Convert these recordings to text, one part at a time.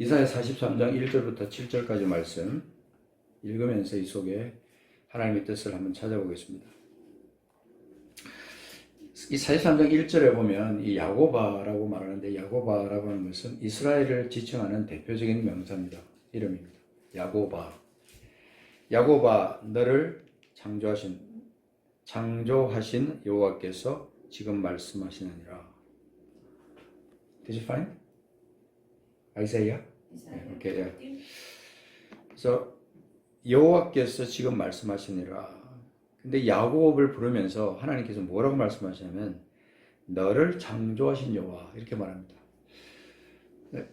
이사야 43장 1절부터 7절까지 말씀 읽으면서 이 속에 하나님의 뜻을 한번 찾아보겠습니다. 이 43장 1절에 보면 이 야고바라고 말하는데, 야고바라고 하는 것은 이스라엘을 지칭하는 대표적인 명사입니다. 이름입니다. 야고바. 야고바, 너를 창조하신 여호와께서 지금 말씀하시느니라. Did you find? Isaiah? Okay, yeah. 그래서 여호와께서 지금 말씀하시니라. 근데 야곱을 부르면서 하나님께서 뭐라고 말씀하시냐면 너를 창조하신 여호와 이렇게 말합니다.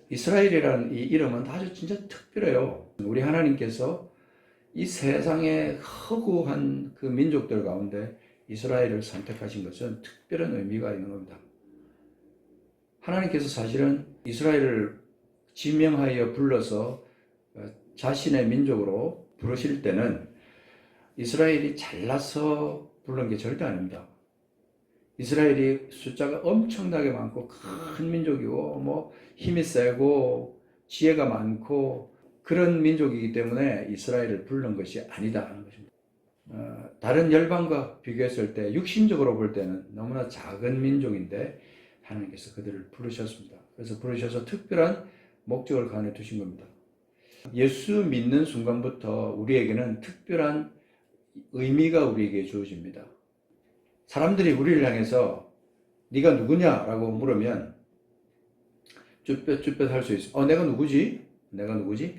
이스라엘이라는 이 이름은 아주 진짜 특별해요. 우리 하나님께서 이 세상의 허구한 그 민족들 가운데 이스라엘을 선택하신 것은 특별한 의미가 있는 겁니다. 하나님께서 사실은 이스라엘을 지명하여 불러서 자신의 민족으로 부르실 때는 이스라엘이 잘나서 부른 게 절대 아닙니다. 이스라엘이 숫자가 엄청나게 많고 큰 민족이고 뭐 힘이 세고 지혜가 많고 그런 민족이기 때문에 이스라엘을 부른 것이 아니다 하는 것입니다. 다른 열방과 비교했을 때 육신적으로 볼 때는 너무나 작은 민족인데 하나님께서 그들을 부르셨습니다. 그래서 부르셔서 특별한 목적을 가운데 두신 겁니다. 예수 믿는 순간부터 우리에게는 특별한 의미가 우리에게 주어집니다. 사람들이 우리를 향해서 네가 누구냐라고 물으면 쭈뼛쭈뼛 할 수 있어. 내가 누구지? 내가 누구지?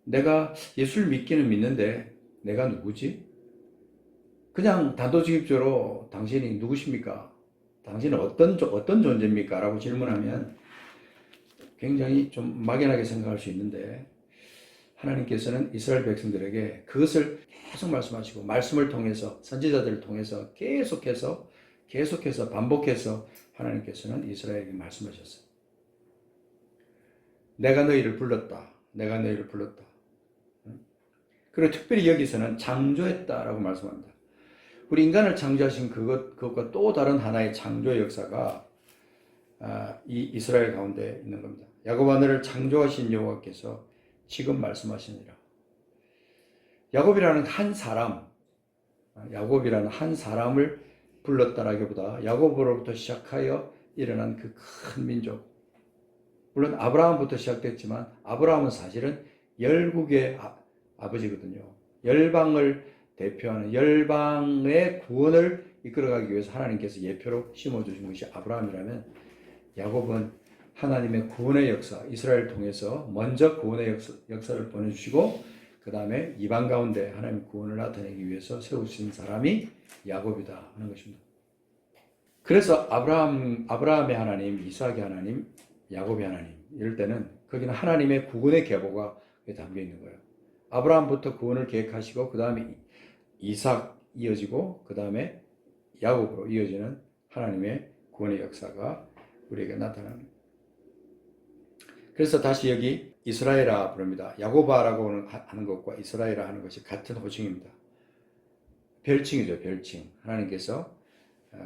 내가 예수를 믿기는 믿는데 내가 누구지? 그냥 단도직입적으로 당신이 누구십니까? 당신은 어떤 존재입니까? 라고 질문하면 굉장히 좀 막연하게 생각할 수 있는데 하나님께서는 이스라엘 백성들에게 그것을 계속 말씀하시고 말씀을 통해서 선지자들을 통해서 계속해서 반복해서 하나님께서는 이스라엘에게 말씀하셨어요. 내가 너희를 불렀다. 내가 너희를 불렀다. 그리고 특별히 여기서는 창조했다라고 말씀합니다. 우리 인간을 창조하신 그것과 또 다른 하나의 창조의 역사가 이 이스라엘 가운데 있는 겁니다. 야곱아 너를 창조하신 여호와께서 지금 말씀하시니라. 야곱이라는 한 사람을 불렀다라기보다 야곱으로부터 시작하여 일어난 그 큰 민족. 물론 아브라함부터 시작됐지만 아브라함은 사실은 열국의 아버지거든요. 열방을 대표하는 열방의 구원을 이끌어가기 위해서 하나님께서 예표로 심어주신 것이 아브라함이라면 야곱은 하나님의 구원의 역사, 이스라엘을 통해서 먼저 구원의 역사를 보내주시고 그 다음에 이방 가운데 하나님의 구원을 나타내기 위해서 세우신 사람이 야곱이다 하는 것입니다. 그래서 아브라함의 하나님, 이삭의 하나님, 야곱의 하나님 이럴 때는 거기는 하나님의 구원의 계보가 담겨 있는 거예요. 아브라함부터 구원을 계획하시고 그 다음에 이삭 이어지고 그 다음에 야곱으로 이어지는 하나님의 구원의 역사가 우리에게 나타납니다. 그래서 다시 여기 이스라엘아 부릅니다. 야고바라고 하는 것과 이스라엘아 하는 것이 같은 호칭입니다. 별칭이죠, 별칭. 하나님께서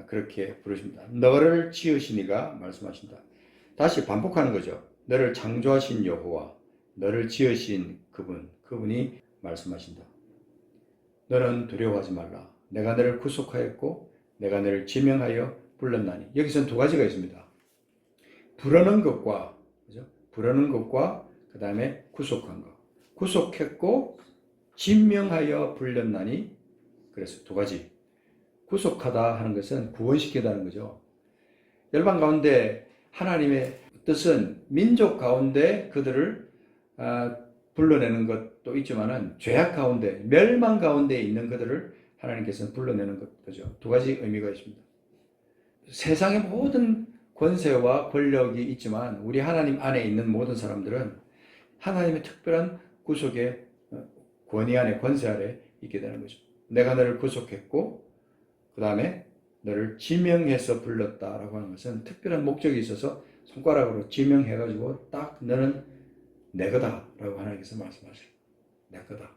그렇게 부르십니다. 너를 지으시니가 말씀하신다. 다시 반복하는 거죠. 너를 창조하신 여호와, 너를 지으신 그분이 말씀하신다. 너는 두려워하지 말라. 내가 너를 구속하였고 내가 너를 지명하여 불렀나니. 여기서는 두 가지가 있습니다. 부르는 것과 그 다음에 구속한 것. 구속했고 지명하여 불렀나니. 그래서 두 가지. 구속하다 하는 것은 구원시키다는 거죠. 열방 가운데 하나님의 뜻은 민족 가운데 그들을 불러내는 것도 있지만은 죄악 가운데 멸망 가운데 있는 그들을 하나님께서는 불러내는 거죠. 두 가지 의미가 있습니다. 세상의 모든 권세와 권력이 있지만 우리 하나님 안에 있는 모든 사람들은 하나님의 특별한 구속의 권위 아래, 권세 아래 있게 되는 거죠. 내가 너를 구속했고 그 다음에 너를 지명해서 불렀다라고 하는 것은 특별한 목적이 있어서 손가락으로 지명해가지고 딱 너는 내 거다라고 하나님께서 말씀하셔요. 내 거다.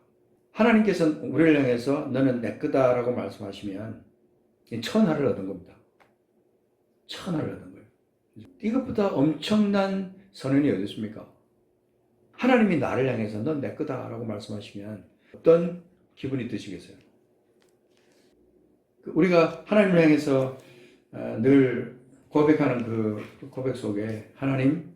하나님께서 우리를 향해서 너는 내 거다라고 말씀하시면 천하를 얻은 겁니다. 천하를 얻은 거예요. 이것보다 엄청난 선언이 어디 있습니까? 하나님이 나를 향해서 넌 내 거다라고 말씀하시면 어떤 기분이 드시겠어요? 우리가 하나님을 향해서 늘 고백하는 그 고백 속에 하나님,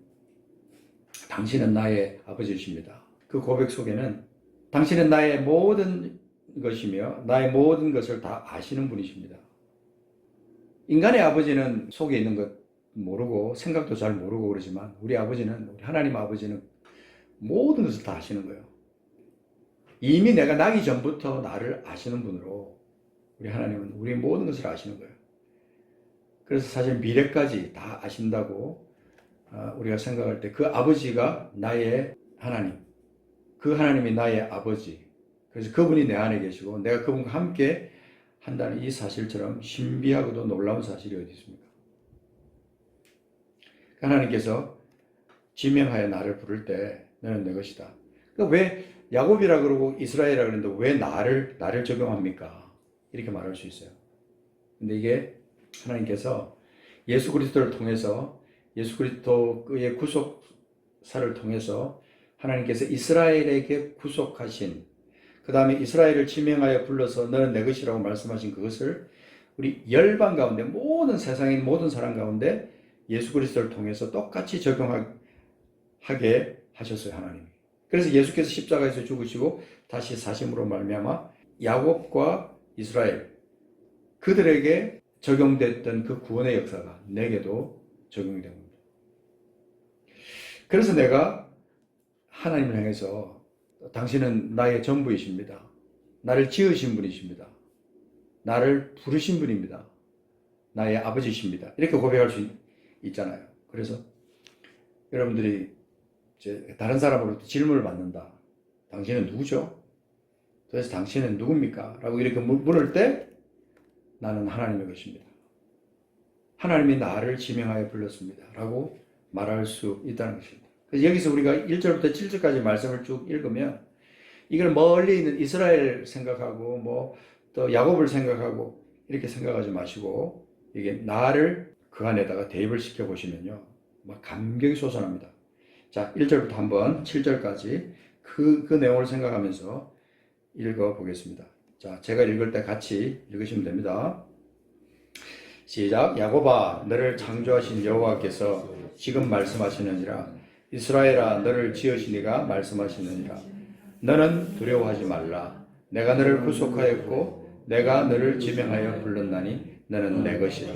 당신은 나의 아버지이십니다. 그 고백 속에는 당신은 나의 모든 것이며 나의 모든 것을 다 아시는 분이십니다. 인간의 아버지는 속에 있는 것 모르고 생각도 잘 모르고 그러지만 우리 아버지는, 우리 하나님 아버지는 모든 것을 다 아시는 거예요. 이미 내가 나기 전부터 나를 아시는 분으로 우리 하나님은 우리의 모든 것을 아시는 거예요. 그래서 사실 미래까지 다 아신다고 우리가 생각할 때 그 아버지가 나의 하나님, 그 하나님이 나의 아버지, 그래서 그분이 내 안에 계시고 내가 그분과 함께 한다는 이 사실처럼 신비하고도 놀라운 사실이 어디 있습니까? 하나님께서 지명하여 나를 부를 때 너는 내 것이다. 그러니까 왜 야곱이라 그러고 이스라엘이라 그러는데 왜 나를 적용합니까? 이렇게 말할 수 있어요. 근데 이게 하나님께서 예수 그리스도를 통해서, 예수 그리스도의 구속사를 통해서 하나님께서 이스라엘에게 구속하신, 그 다음에 이스라엘을 지명하여 불러서 너는 내 것이라고 말씀하신 그것을 우리 열방 가운데, 모든 세상의 모든 사람 가운데 예수 그리스도를 통해서 똑같이 적용하게 하셨어요, 하나님이. 그래서 예수께서 십자가에서 죽으시고 다시 사심으로 말미암아 야곱과 이스라엘, 그들에게 적용됐던 그 구원의 역사가 내게도 적용이 된 겁니다. 그래서 내가 하나님을 향해서 당신은 나의 전부이십니다. 나를 지으신 분이십니다. 나를 부르신 분입니다. 나의 아버지십니다. 이렇게 고백할 수 있잖아요. 그래서 여러분들이 이제 다른 사람으로부터 질문을 받는다. 당신은 누구죠? 그래서 당신은 누굽니까? 라고 이렇게 물을 때 나는 하나님의 것입니다. 하나님이 나를 지명하여 불렀습니다. 라고 말할 수 있다는 것입니다. 그래서 여기서 우리가 1절부터 7절까지 말씀을 쭉 읽으면 이걸 멀리 있는 이스라엘 생각하고 뭐 또 야곱을 생각하고 이렇게 생각하지 마시고 이게 나를 그 안에다가 대입을 시켜 보시면요, 막 감격이 솟아납니다. 자, 1절부터 한번 7절까지 그 내용을 생각하면서 읽어 보겠습니다. 자, 제가 읽을 때 같이 읽으시면 됩니다. 시작. 야곱아, 너를 창조하신 여호와께서 지금 말씀하시느니라. 이스라엘아, 너를 지으신 이가 말씀하시느니라. 너는 두려워하지 말라. 내가 너를 구속하였고 내가 너를 지명하여 불렀나니 너는 내 것이라.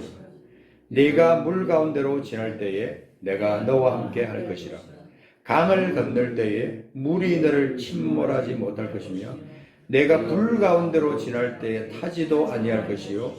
네가 물 가운데로 지날 때에 내가 너와 함께 할 것이라. 강을 건널 때에 물이 너를 침몰하지 못할 것이며 내가 불 가운데로 지날 때에 타지도 아니할 것이요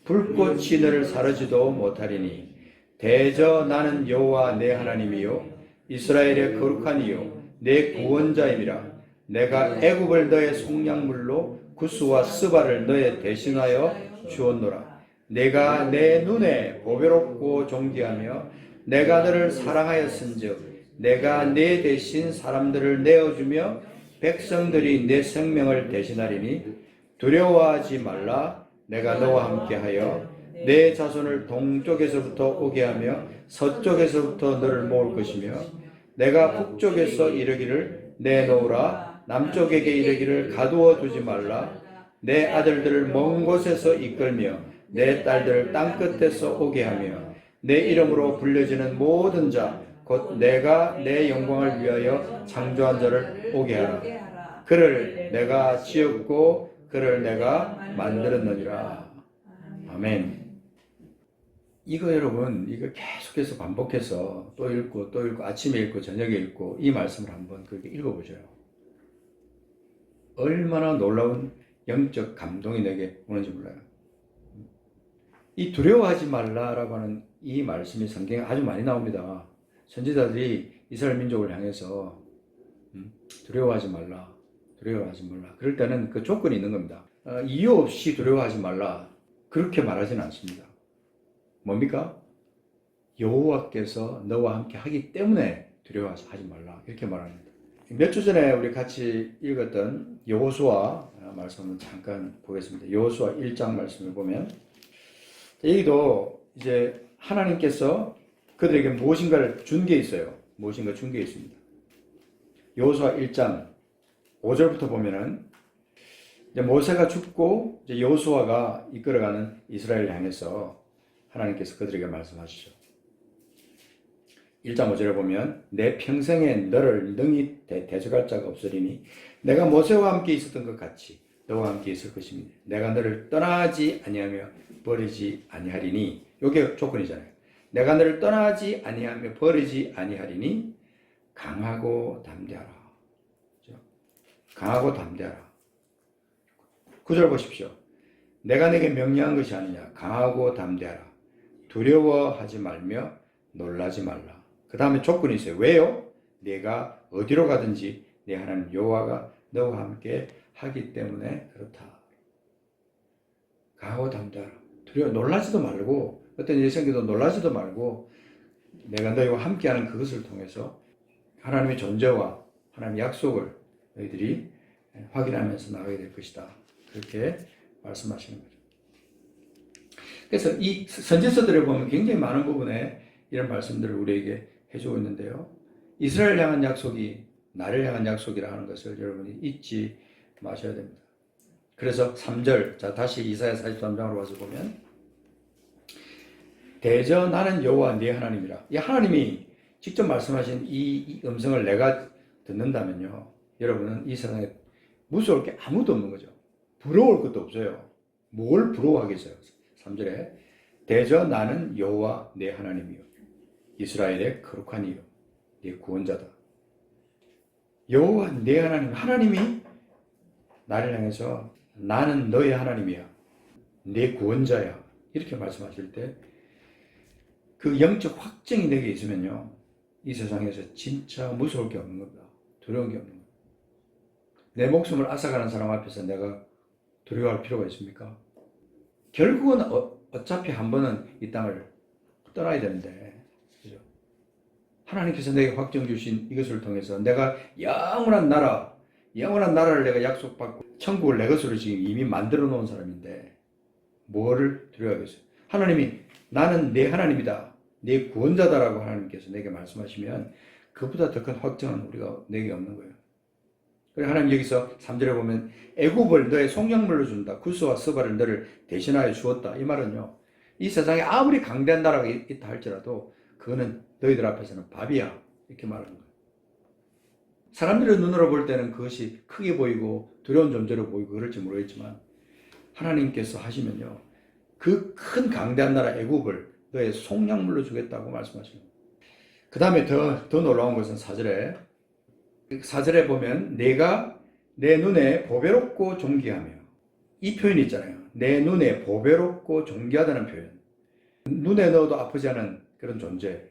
불꽃이 너를 사르지도 못하리니 대저 나는 여호와 내 하나님이요 이스라엘의 거룩한 이요 내 구원자임이라. 내가 애굽을 너의 속량물로 구스와 스바를 너의 대신하여 주었노라. 내가 내 눈에 보배롭고 존귀하며 내가 너를 사랑하였은즉 내가 내 대신 사람들을 내어주며 백성들이 내 생명을 대신하리니 두려워하지 말라. 내가 너와 함께하여 내 자손을 동쪽에서부터 오게 하며 서쪽에서부터 너를 모을 것이며 내가 북쪽에서 이르기를 내놓으라. 남쪽에게 이르기를 가두어 두지 말라. 내 아들들을 먼 곳에서 이끌며 내 딸들을 땅끝에서 오게 하며 내 이름으로 불려지는 모든 자 곧 내가 내 영광을 위하여 창조한 자를 오게 하라. 그를 내가 지었고 그를 내가 만들었느니라. 아멘. 이거 여러분, 이거 계속해서 반복해서 또 읽고 또 읽고 아침에 읽고 저녁에 읽고 이 말씀을 한번 그렇게 읽어보셔요. 얼마나 놀라운 영적 감동이 내게 오는지 몰라요. 이 두려워하지 말라라고 하는 이 말씀이 성경에 아주 많이 나옵니다. 선지자들이 이스라엘 민족을 향해서 두려워하지 말라, 두려워하지 말라. 그럴 때는 그 조건이 있는 겁니다. 이유 없이 두려워하지 말라. 그렇게 말하지는 않습니다. 뭡니까? 여호와께서 너와 함께 하기 때문에 두려워하지 말라. 이렇게 말합니다. 몇 주 전에 우리 같이 읽었던 여호수아 말씀을 잠깐 보겠습니다. 여호수아 1장 말씀을 보면 여기도 이제 하나님께서 그들에게 무엇인가를 준 게 있어요. 무엇인가 준 게 있습니다. 여호수아 1장 5절부터 보면은 이제 모세가 죽고 이제 여호수아가 이끌어가는 이스라엘을 향해서 하나님께서 그들에게 말씀하시죠. 1장 5절에 보면 내 평생에 너를 능히 대적할 자가 없으리니 내가 모세와 함께 있었던 것 같이 너와 함께 있을 것입니다. 내가 너를 떠나지 아니하며 버리지 아니하리니 이게 조건이잖아요. 내가 너를 떠나지 아니하며 버리지 아니하리니 강하고 담대하라. 강하고 담대하라. 9절 보십시오. 내가 내게 명령한 것이 아니냐. 강하고 담대하라. 두려워하지 말며 놀라지 말라. 그 다음에 조건이 있어요. 왜요? 내가 어디로 가든지 내 하나님 여호와가 너와 함께 하기 때문에 그렇다. 강하고 담대하라. 놀라지도 말고 어떤 일이 생겨도 놀라지도 말고 내가 너희와 함께하는 그것을 통해서 하나님의 존재와 하나님의 약속을 너희들이 확인하면서 나가게 될 것이다. 그렇게 말씀하시는 거죠. 그래서 이 선지서들을 보면 굉장히 많은 부분에 이런 말씀들을 우리에게 해주고 있는데요. 이스라엘 향한 약속이 나를 향한 약속이라 하는 것을 여러분이 잊지 마셔야 됩니다. 그래서 3절, 자 다시 이사야 43장으로 와서 보면 대저 나는 여호와 네 하나님이라. 이 하나님이 직접 말씀하신 이 음성을 내가 듣는다면요. 여러분은 이 세상에 무서울 게 아무도 없는 거죠. 부러울 것도 없어요. 뭘 부러워하겠어요. 3절에 대저 나는 여호와 네 하나님이요 이스라엘의 거룩한 이요 네 구원자다. 여호와 네 하나님, 하나님이 나를 향해서 나는 너의 하나님이야. 네 구원자야. 이렇게 말씀하실 때 그 영적 확증이 내게 있으면요. 이 세상에서 진짜 무서울 게 없는 겁니다. 두려운 게 없는 겁니다. 내 목숨을 앗아가는 사람 앞에서 내가 두려워할 필요가 있습니까? 결국은 어차피 한 번은 이 땅을 떠나야 되는데, 그죠? 하나님께서 내게 확정 주신 이것을 통해서 내가 영원한 나라를 내가 약속받고 천국을 내 것으로 지금 이미 만들어 놓은 사람인데 뭐를 두려워하겠어요? 하나님이 나는 내 하나님이다, 내 구원자다라고 하나님께서 내게 말씀하시면 그보다 더 큰 확정은 내게 없는 거예요. 그래서 하나님 여기서 3절에 보면 애굽을 너의 속량물로 준다. 구스와 스바를 너를 대신하여 주었다. 이 말은요. 이 세상에 아무리 강대한 나라가 있다 할지라도 그거는 너희들 앞에서는 밥이야. 이렇게 말하는 거예요. 사람들의 눈으로 볼 때는 그것이 크게 보이고 두려운 존재로 보이고 그럴지 모르겠지만 하나님께서 하시면요. 그 큰 강대한 나라 애굽을 너의 속량물로 주겠다고 말씀하시는 거예요. 그 다음에 더 놀라운 것은 4절에 보면 내가 내 눈에 보배롭고 존귀하며 이 표현이 있잖아요. 내 눈에 보배롭고 존귀하다는 표현. 눈에 넣어도 아프지 않은 그런 존재.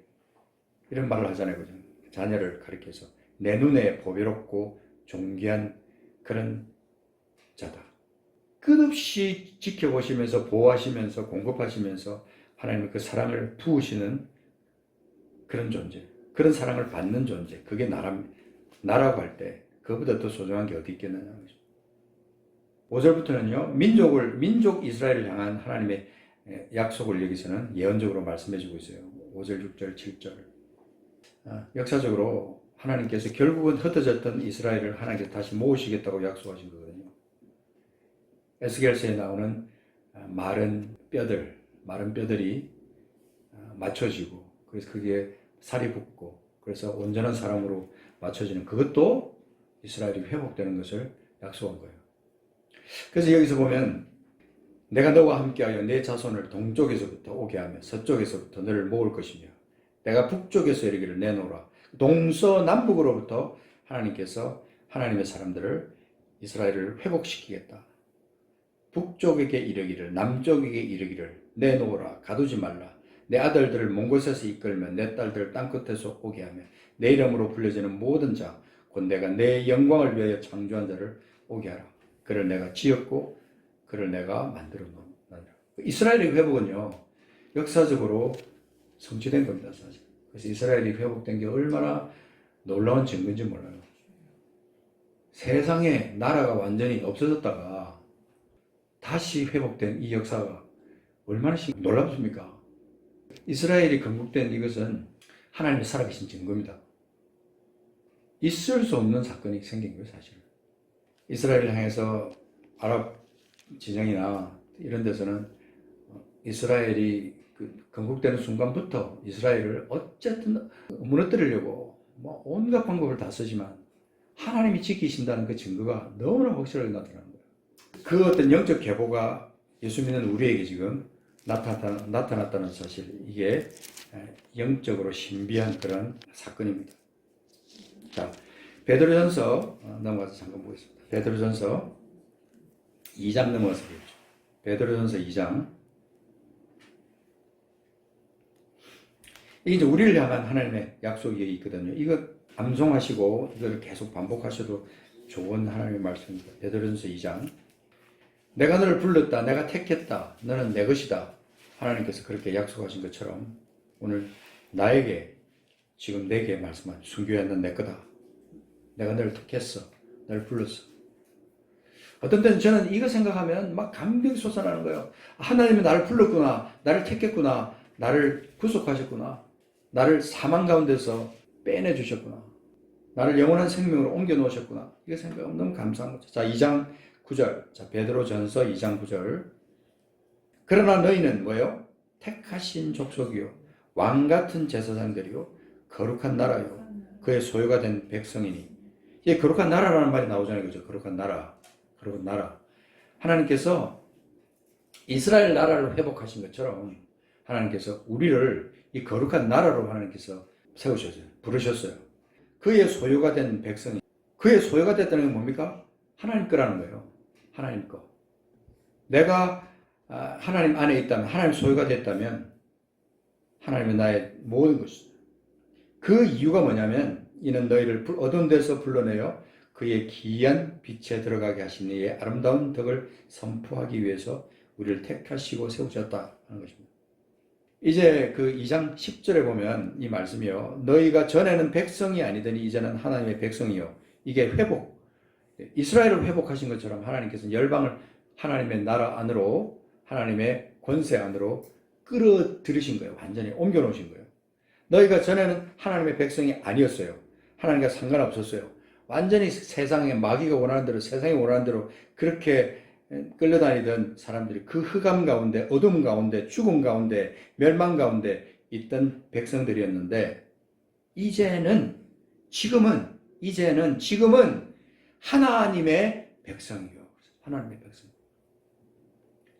이런 말을 하잖아요. 그죠? 자녀를 가리켜서 내 눈에 보배롭고 존귀한 그런 자다. 끝없이 지켜보시면서 보호하시면서 공급하시면서 하나님의 그 사랑을 부으시는 그런 존재. 그런 사랑을 받는 존재. 그게 나라고 할 때 그보다 더 소중한 게 어디 있겠느냐. 5절부터는요. 민족 이스라엘을 향한 하나님의 약속을 여기서는 예언적으로 말씀해 주고 있어요. 5절, 6절, 7절. 역사적으로 하나님께서 결국은 흩어졌던 이스라엘을 하나님께서 다시 모으시겠다고 약속하신 거거든요. 에스겔서에 나오는 마른 뼈들이 맞춰지고 그래서 그게 살이 붙고 그래서 온전한 사람으로 맞춰지는 그것도 이스라엘이 회복되는 것을 약속한 거예요. 그래서 여기서 보면 내가 너와 함께하여 내 자손을 동쪽에서부터 오게 하며 서쪽에서부터 너를 모을 것이며 내가 북쪽에서 이르기를 내놓으라. 동서남북으로부터 하나님께서 하나님의 사람들을 이스라엘을 회복시키겠다. 북쪽에게 이르기를 남쪽에게 이르기를 내놓으라. 가두지 말라. 내 아들들을 먼 곳에서 이끌며 내 딸들을 땅끝에서 오게 하며 내 이름으로 불려지는 모든 자 곧 내가 내 영광을 위하여 창조한 자를 오게 하라. 그를 내가 지었고 그를 내가 만들어 놓으라. 이스라엘의 회복은요 역사적으로 성취된 겁니다. 사실. 그래서 이스라엘이 회복된 게 얼마나 놀라운 증거인지 몰라요. 세상에 나라가 완전히 없어졌다가 다시 회복된 이 역사가 얼마나 놀랍습니까? 이스라엘이 건국된 이것은 하나님의 살아계신 증거입니다. 있을 수 없는 사건이 생긴 거예요, 사실. 이스라엘을 향해서 아랍 지정이나 이런 데서는 이스라엘이 건국되는 순간부터 이스라엘을 어쨌든 무너뜨리려고 뭐 온갖 방법을 다 쓰지만 하나님이 지키신다는 그 증거가 너무나 확실하게 나타나는 거예요. 그 어떤 영적 계보가 예수 믿는 우리에게 지금 나타났다는 사실, 이게 영적으로 신비한 그런 사건입니다. 자, 베드로전서 넘어가서 잠깐 보겠습니다. 베드로전서 2장 넘어가서 보겠죠. 베드로전서 2장. 이게 이제 우리를 향한 하나님의 약속이 있거든요. 이거 암송하시고 이걸 계속 반복하셔도 좋은 하나님의 말씀입니다. 베드로전서 2장. 내가 너를 불렀다. 내가 택했다. 너는 내 것이다. 하나님께서 그렇게 약속하신 것처럼 오늘 나에게, 지금 내게 말씀하신 순교야, 넌 내 거다. 내가 너를 택했어. 너를 불렀어. 어떤 때는 저는 이거 생각하면 막 감격이 솟아나는 거예요. 하나님이 나를 불렀구나. 나를 택했구나. 나를 구속하셨구나. 나를 사망 가운데서 빼내주셨구나. 나를 영원한 생명으로 옮겨 놓으셨구나. 이거 생각하면 너무 감사한 거죠. 자, 2장 9절. 자, 베드로전서 2장 9절. 그러나 너희는 뭐예요? 택하신 족속이요. 왕 같은 제사장들이요. 거룩한 나라요. 그의 소유가 된 백성이니. 이게 거룩한 나라라는 말이 나오잖아요. 그죠? 거룩한 나라. 거룩한 나라. 하나님께서 이스라엘 나라를 회복하신 것처럼 하나님께서 우리를 이 거룩한 나라로 하나님께서 세우셨어요. 부르셨어요. 그의 소유가 된 백성이. 그의 소유가 됐다는 게 뭡니까? 하나님 거라는 거예요. 하나님 거. 내가 하나님 안에 있다면, 하나님 소유가 됐다면 하나님이 나의 모든 것이다. 그 이유가 뭐냐면 이는 너희를 어두운 데서 불러내어 그의 기이한 빛에 들어가게 하신 이의 아름다운 덕을 선포하기 위해서 우리를 택하시고 세우셨다 하는 것입니다. 이제 그 2장 10절에 보면 이 말씀이요. 너희가 전에는 백성이 아니더니 이제는 하나님의 백성이요. 이게 회복. 이스라엘을 회복하신 것처럼 하나님께서 열방을 하나님의 나라 안으로, 하나님의 권세 안으로 끌어들이신 거예요. 완전히 옮겨놓으신 거예요. 너희가 전에는 하나님의 백성이 아니었어요. 하나님과 상관없었어요. 완전히 세상에 마귀가 원하는 대로, 세상이 원하는 대로 그렇게 끌려다니던 사람들이 그 흑암 가운데, 어둠 가운데, 죽음 가운데, 멸망 가운데 있던 백성들이었는데, 지금은 하나님의 백성이요. 하나님의 백성.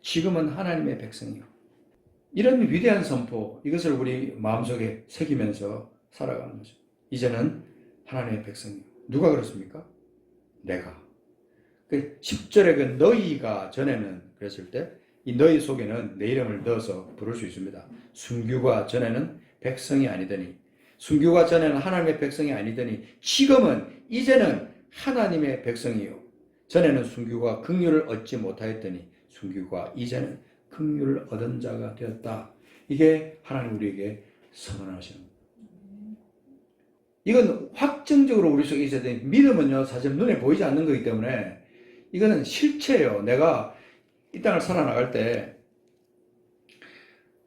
지금은 하나님의 백성이요. 이런 위대한 선포, 이것을 우리 마음속에 새기면서 살아가는 거죠. 이제는 하나님의 백성이요. 누가 그렇습니까? 내가. 10절에 그 너희가 전에는 그랬을 때 이 너희 속에는 내 이름을 넣어서 부를 수 있습니다. 순교가 전에는 백성이 아니더니, 순교가 전에는 하나님의 백성이 아니더니 이제는 하나님의 백성이요. 전에는 순교가 긍휼을 얻지 못하였더니 순교가 이제는 긍휼을 얻은 자가 되었다. 이게 하나님 우리에게 선언하시는 겁니다. 이건 확정적으로 우리 속에 있어야 돼. 믿음은요, 사실 눈에 보이지 않는 거기 때문에 이거는 실체예요. 내가 이 땅을 살아나갈 때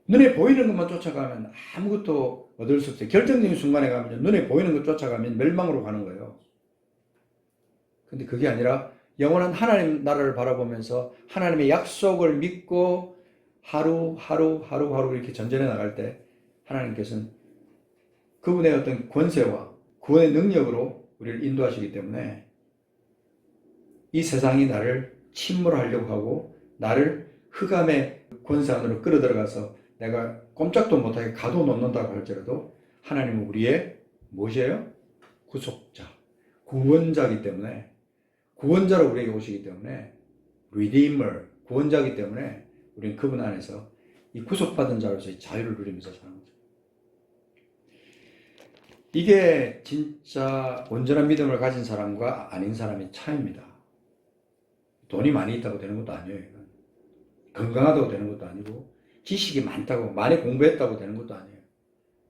눈에 보이는 것만 쫓아가면 아무것도 얻을 수 없어요. 결정적인 순간에 가면 눈에 보이는 것 쫓아가면 멸망으로 가는 거예요. 근데 그게 아니라 영원한 하나님 나라를 바라보면서 하나님의 약속을 믿고 하루 이렇게 전전해 나갈 때 하나님께서는 그분의 어떤 권세와 구원의 능력으로 우리를 인도하시기 때문에 이 세상이 나를 침몰하려고 하고 나를 흑암의 권세 안으로 끌어들어가서 내가 꼼짝도 못하게 가둬놓는다고 할지라도 하나님은 우리의 무엇이에요? 구속자, 구원자이기 때문에, 구원자로 우리에게 오시기 때문에, Redeemer, 구원자이기 때문에 우리는 그분 안에서 이 구속받은 자로서의 자유를 누리면서 사는 거죠. 이게 진짜 온전한 믿음을 가진 사람과 아닌 사람의 차이입니다. 돈이 많이 있다고 되는 것도 아니에요. 이건. 건강하다고 되는 것도 아니고, 지식이 많다고, 많이 공부했다고 되는 것도 아니에요.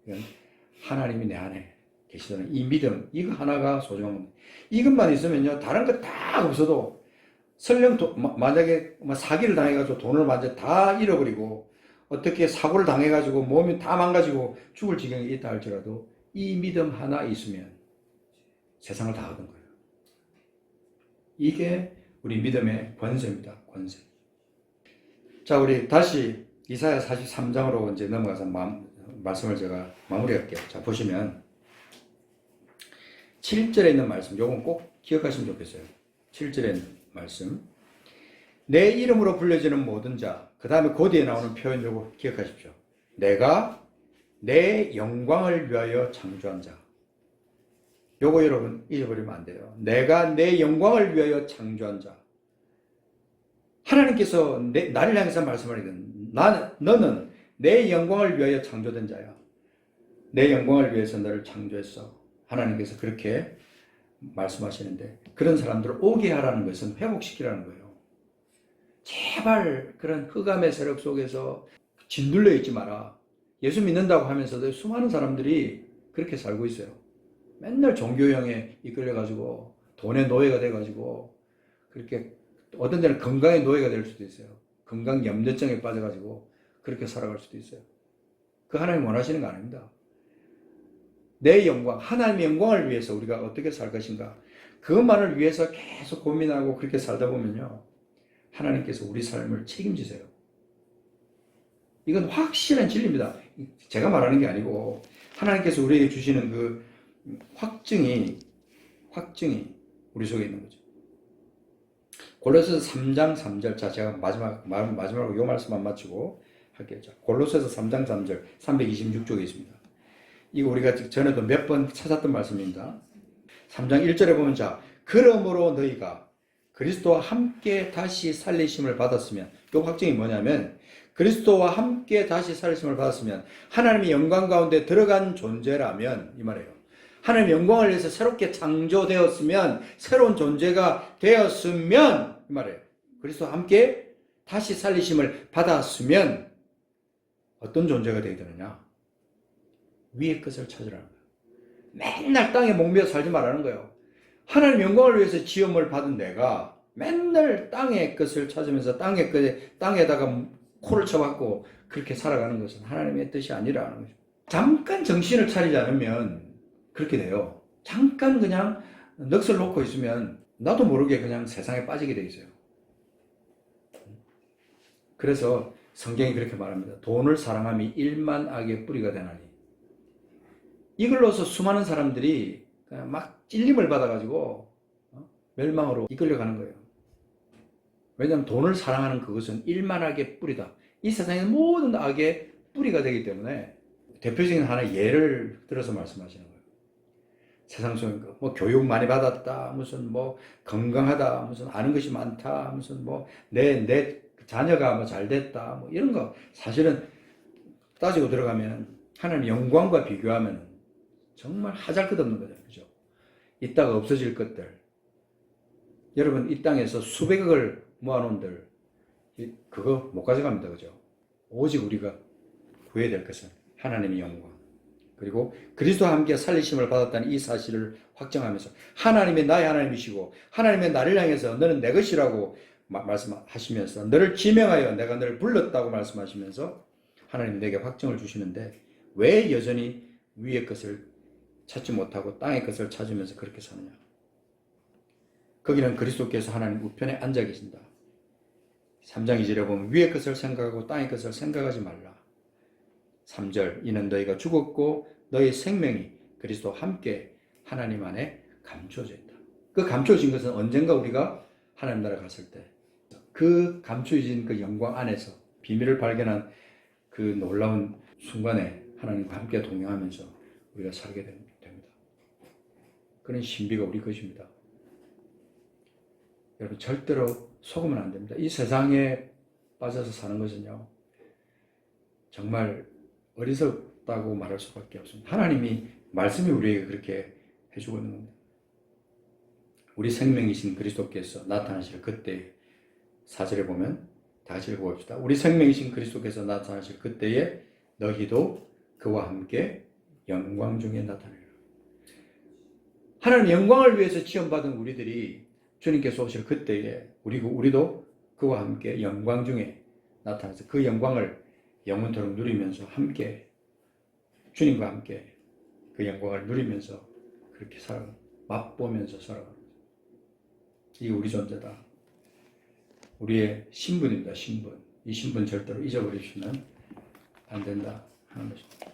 이건 하나님이 내 안에 계시다는 이 믿음, 이거 하나가 소중한 겁니다. 이것만 있으면요, 다른 거 다 없어도, 설령 만약에 사기를 당해가지고 돈을 완전 다 잃어버리고, 어떻게 사고를 당해가지고 몸이 다 망가지고 죽을 지경에 있다 할지라도, 이 믿음 하나 있으면 세상을 다 얻은 거예요. 이게 우리 믿음의 권세입니다. 권세. 자, 우리 다시 이사야 43장으로 이제 넘어가서 말씀을 제가 마무리할게요. 자, 보시면 7절에 있는 말씀, 요건 꼭 기억하시면 좋겠어요. 7절에 있는 말씀. 내 이름으로 불려지는 모든 자, 그 다음에 그 뒤에 나오는 표현 요거 기억하십시오. 내가 내 영광을 위하여 창조한 자. 요거 여러분 잊어버리면 안 돼요. 내가 내 영광을 위하여 창조한 자. 하나님께서 나를 향해서 말씀하시는 너는 내 영광을 위하여 창조된 자야. 내 영광을 위해서 너를 창조했어. 하나님께서 그렇게 말씀하시는데 그런 사람들을 오게 하라는 것은 회복시키라는 거예요. 제발 그런 흑암의 세력 속에서 짓눌려 있지 마라. 예수 믿는다고 하면서도 수많은 사람들이 그렇게 살고 있어요. 맨날 종교형에 이끌려가지고 돈의 노예가 돼가지고 그렇게 어떤 데는 건강의 노예가 될 수도 있어요. 건강 염려증에 빠져가지고 그렇게 살아갈 수도 있어요. 그 하나님 원하시는 거 아닙니다. 내 영광, 하나님의 영광을 위해서 우리가 어떻게 살 것인가, 그것만을 위해서 계속 고민하고 그렇게 살다 보면요, 하나님께서 우리 삶을 책임지세요. 이건 확실한 진리입니다. 제가 말하는 게 아니고 하나님께서 우리에게 주시는 그 확증이 우리 속에 있는 거죠. 골로새서 3장 3절. 자, 제가 마지막으로 이 말씀만 마치고 할게요. 자, 골로새서 3장 3절 326쪽에 있습니다. 이거 우리가 전에도 몇 번 찾았던 말씀입니다. 3장 1절에 보면, 자, 그러므로 너희가 그리스도와 함께 다시 살리심을 받았으면, 이 확증이 뭐냐면 그리스도와 함께 다시 살리심을 받았으면 하나님의 영광 가운데 들어간 존재라면, 이 말이에요. 하나님의 영광을 위해서 새롭게 창조되었으면, 새로운 존재가 되었으면, 이 말이에요. 그리스도와 함께 다시 살리심을 받았으면 어떤 존재가 되어야 되느냐? 위의 것을 찾으라는 거예요. 맨날 땅에 목매어 살지 말라는 거예요. 하나님 영광을 위해서 지음을 받은 내가 맨날 땅의 것을 찾으면서 땅에다가 코를 쳐박고 그렇게 살아가는 것은 하나님의 뜻이 아니라는 거죠. 잠깐 정신을 차리지 않으면 그렇게 돼요. 잠깐 그냥 넋을 놓고 있으면 나도 모르게 그냥 세상에 빠지게 돼 있어요. 그래서 성경이 그렇게 말합니다. 돈을 사랑함이 일만 악의 뿌리가 되나니. 이걸로서 수많은 사람들이 그냥 막 찔림을 받아가지고 멸망으로 이끌려가는 거예요. 왜냐하면 돈을 사랑하는 그것은 일만 악의 뿌리다. 이 세상의 모든 악의 뿌리가 되기 때문에 대표적인 하나의 예를 들어서 말씀하시는 거예요. 세상 속에 뭐 교육 많이 받았다, 무슨 뭐 건강하다, 무슨 아는 것이 많다, 무슨 뭐 내 자녀가 뭐 잘 됐다, 뭐 이런 거 사실은 따지고 들어가면 하나님 영광과 비교하면 정말 하잘것없는 거죠. 그죠? 이따가 없어질 것들. 여러분, 이 땅에서 수백억을 모아놓은들, 그거 못 가져갑니다. 그죠? 오직 우리가 구해야 될 것은 하나님의 영광. 그리고 그리스도와 함께 살리심을 받았다는 이 사실을 확정하면서 하나님이 나의 하나님이시고 하나님의 나를 향해서 너는 내 것이라고 말씀하시면서 너를 지명하여 내가 너를 불렀다고 말씀하시면서 하나님이 내게 확정을 주시는데 왜 여전히 위의 것을 찾지 못하고 땅의 것을 찾으면서 그렇게 사느냐. 거기는 그리스도께서 하나님 우편에 앉아 계신다. 3장 2절에 보면 위의 것을 생각하고 땅의 것을 생각하지 말라. 3절 이는 너희가 죽었고 너희 생명이 그리스도와 함께 하나님 안에 감춰져 있다. 그 감춰진 것은 언젠가 우리가 하나님 나라 갔을 때 그 감춰진 그 영광 안에서 비밀을 발견한 그 놀라운 순간에 하나님과 함께 동행하면서 우리가 살게 됩니다. 그런 신비가 우리 것입니다. 여러분 절대로 속으면 안 됩니다. 이 세상에 빠져서 사는 것은요 정말 어리석다고 말할 수밖에 없습니다. 하나님이 말씀이 우리에게 그렇게 해주고 있는 겁니다. 우리 생명이신 그리스도께서 나타나실 그때 4절에 보면 다 같이 읽어봅시다. 우리 생명이신 그리스도께서 나타나실 그때에 너희도 그와 함께 영광 중에 나타나리라. 하나님 영광을 위해서 지원받은 우리들이 주님께서 오실 그때에 우리도 그와 함께 영광 중에 나타나서 그 영광을 영원토록 누리면서 함께 주님과 함께 그 영광을 누리면서 그렇게 살아가는 맛보면서 살아가는 거죠. 이게 우리 존재다. 우리의 신분입니다. 신분. 이 신분 절대로 잊어버리시면 안 된다 하는 것입니다.